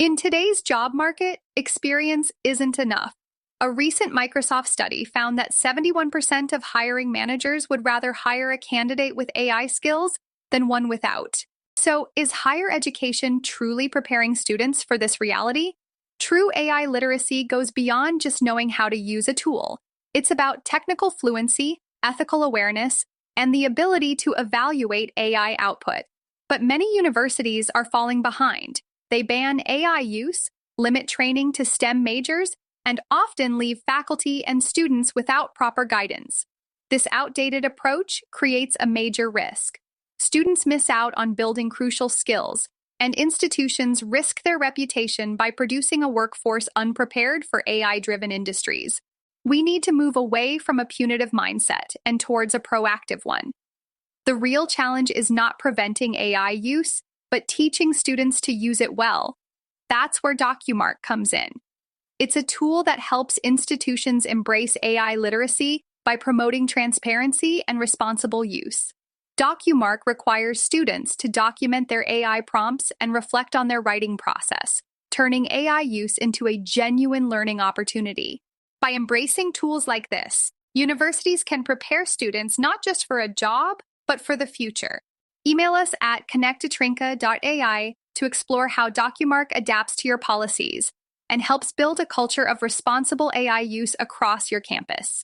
In today's job market, experience isn't enough. A recent Microsoft study found that 71% of hiring managers would rather hire a candidate with AI skills than one without. So, is higher education truly preparing students for this reality? True AI literacy goes beyond just knowing how to use a tool. It's about technical fluency, ethical awareness, and the ability to evaluate AI output. But many universities are falling behind. They ban AI use, limit training to STEM majors, and often leave faculty and students without proper guidance. This outdated approach creates a major risk. Students miss out on building crucial skills, and institutions risk their reputation by producing a workforce unprepared for AI-driven industries. We need to move away from a punitive mindset and towards a proactive one. The real challenge is not preventing AI use, but teaching students to use it well. That's where DocuMark comes in. It's a tool that helps institutions embrace AI literacy by promoting transparency and responsible use. DocuMark requires students to document their AI prompts and reflect on their writing process, turning AI use into a genuine learning opportunity. By embracing tools like this, universities can prepare students not just for a job, but for the future. Email us at connectatrinka.ai to explore how DocuMark adapts to your policies and helps build a culture of responsible AI use across your campus.